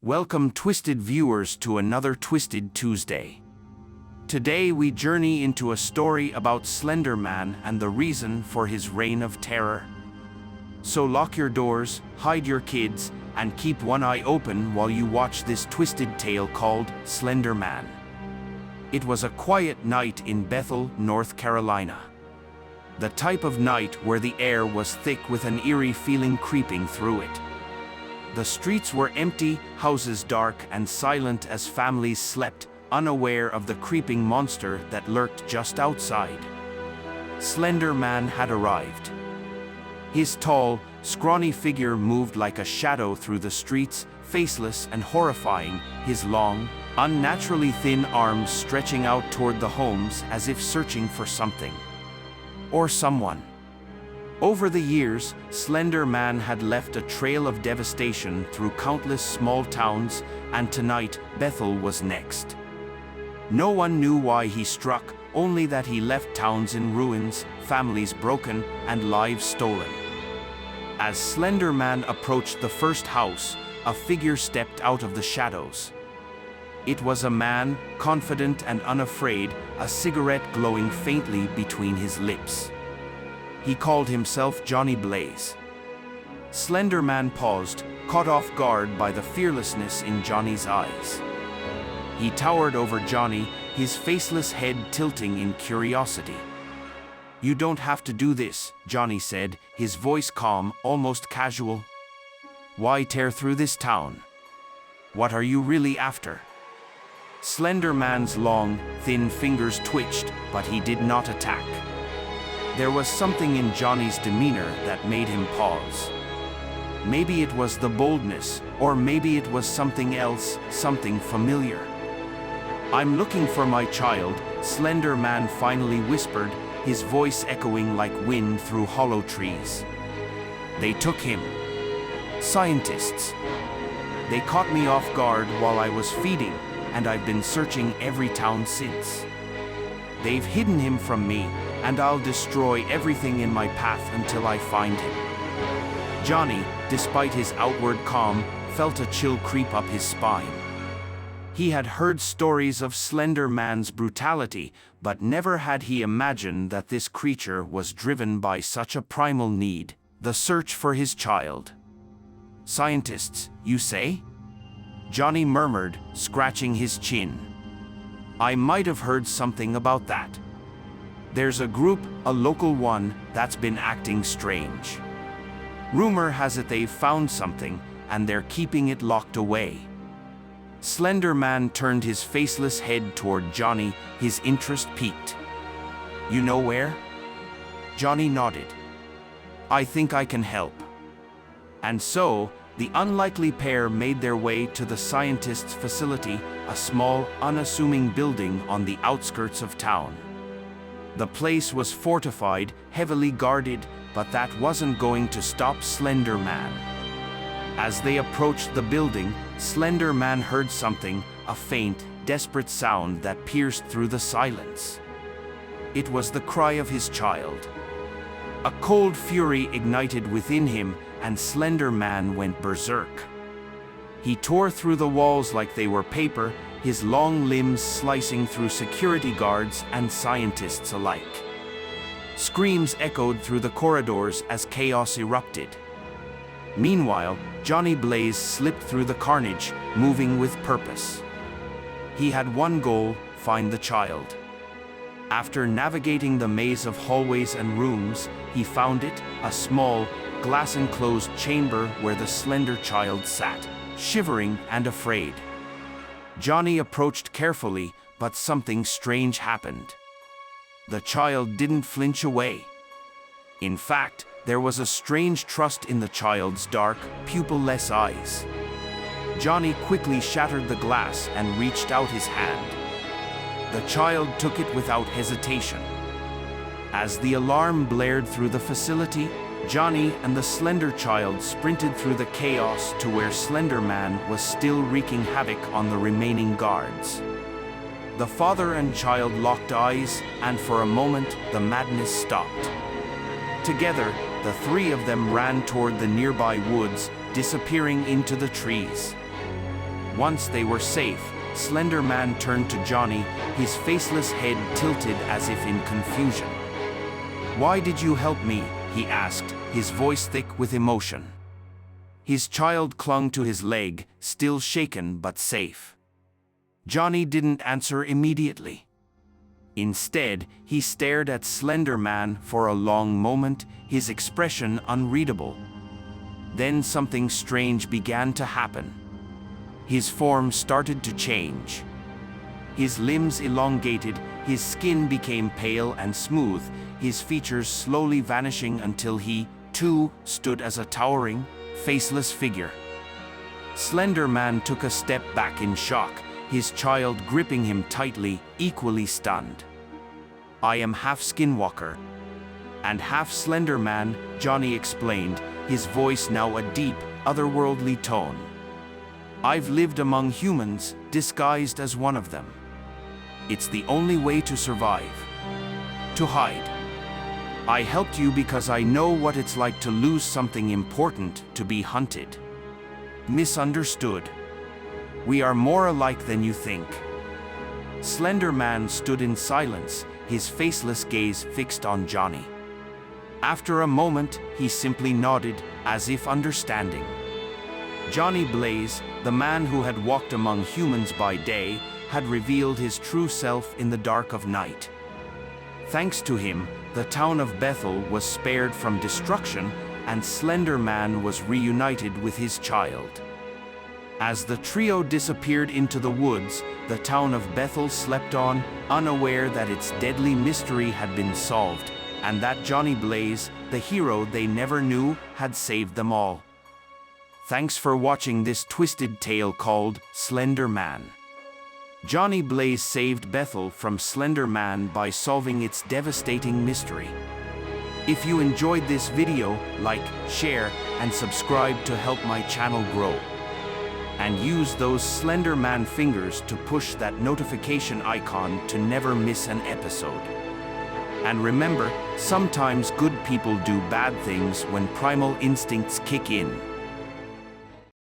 Welcome, Twisted viewers, to another Twisted Tuesday. Today we journey into a story about SlenderMan and the reason for his reign of terror. So lock your doors, hide your kids, and keep one eye open while you watch this twisted tale called SlenderMan. It was a quiet night in Bethel, North Carolina. The type of night where the air was thick with an eerie feeling creeping through it. The streets were empty, houses dark and silent as families slept, unaware of the creeping monster that lurked just outside. SlenderMan had arrived. His tall, scrawny figure moved like a shadow through the streets, faceless and horrifying, his long, unnaturally thin arms stretching out toward the homes as if searching for something. Or someone. Over the years, SlenderMan had left a trail of devastation through countless small towns, and tonight, Bethel was next. No one knew why he struck, only that he left towns in ruins, families broken, and lives stolen. As SlenderMan approached the first house, a figure stepped out of the shadows. It was a man, confident and unafraid, a cigarette glowing faintly between his lips. He called himself Johnny Blaze. SlenderMan paused, caught off guard by the fearlessness in Johnny's eyes. He towered over Johnny, his faceless head tilting in curiosity. "You don't have to do this," Johnny said, his voice calm, almost casual. "Why tear through this town? What are you really after?" SlenderMan's long, thin fingers twitched, but he did not attack. There was something in Johnny's demeanor that made him pause. Maybe it was the boldness, or maybe it was something else, something familiar. "I'm looking for my child," SlenderMan finally whispered, his voice echoing like wind through hollow trees. "They took him. Scientists. They caught me off guard while I was feeding, and I've been searching every town since. They've hidden him from me, and I'll destroy everything in my path until I find him." Johnny, despite his outward calm, felt a chill creep up his spine. He had heard stories of SlenderMan's brutality, but never had he imagined that this creature was driven by such a primal need, the search for his child. "Scientists, you say?" Johnny murmured, scratching his chin. "I might have heard something about that. There's a group, a local one, that's been acting strange. Rumor has it they've found something, and they're keeping it locked away." SlenderMan turned his faceless head toward Johnny, his interest piqued. "You know where?" Johnny nodded. "I think I can help." And so, the unlikely pair made their way to the scientist's facility, a small, unassuming building on the outskirts of town. The place was fortified, heavily guarded, but that wasn't going to stop SlenderMan. As they approached the building, SlenderMan heard something, a faint, desperate sound that pierced through the silence. It was the cry of his child. A cold fury ignited within him, and SlenderMan went berserk. He tore through the walls like they were paper, his long limbs slicing through security guards and scientists alike. Screams echoed through the corridors as chaos erupted. Meanwhile, Johnny Blaze slipped through the carnage, moving with purpose. He had one goal: find the child. After navigating the maze of hallways and rooms, he found it, a small, glass-enclosed chamber where the slender child sat, shivering and afraid. Johnny approached carefully, but something strange happened. The child didn't flinch away. In fact, there was a strange trust in the child's dark, pupil-less eyes. Johnny quickly shattered the glass and reached out his hand. The child took it without hesitation. As the alarm blared through the facility, Johnny and the slender child sprinted through the chaos to where SlenderMan was still wreaking havoc on the remaining guards. The father and child locked eyes, and for a moment, the madness stopped. Together, the three of them ran toward the nearby woods, disappearing into the trees. Once they were safe, SlenderMan turned to Johnny, his faceless head tilted as if in confusion. "Why did you help me?" he asked, his voice thick with emotion. His child clung to his leg, still shaken but safe. Johnny didn't answer immediately. Instead, he stared at SlenderMan for a long moment, his expression unreadable. Then something strange began to happen. His form started to change. His limbs elongated, his skin became pale and smooth, his features slowly vanishing until he, too, stood as a towering, faceless figure. SlenderMan took a step back in shock, his child gripping him tightly, equally stunned. "I am half Skinwalker and half SlenderMan," Johnny explained, his voice now a deep, otherworldly tone. "I've lived among humans, disguised as one of them. It's the only way to survive. To hide. I helped you because I know what it's like to lose something important, to be hunted. Misunderstood. We are more alike than you think." SlenderMan stood in silence, his faceless gaze fixed on Johnny. After a moment, he simply nodded, as if understanding. Johnny Blaze, the man who had walked among humans by day, had revealed his true self in the dark of night. Thanks to him, the town of Bethel was spared from destruction, and SlenderMan was reunited with his child. As the trio disappeared into the woods, the town of Bethel slept on, unaware that its deadly mystery had been solved, and that Johnny Blaze, the hero they never knew, had saved them all. Thanks for watching this twisted tale called SlenderMan. Johnny Blaze saved Bethel from SlenderMan by solving its devastating mystery. If you enjoyed this video, like, share, and subscribe to help my channel grow. And use those SlenderMan fingers to push that notification icon to never miss an episode. And remember, sometimes good people do bad things when primal instincts kick in.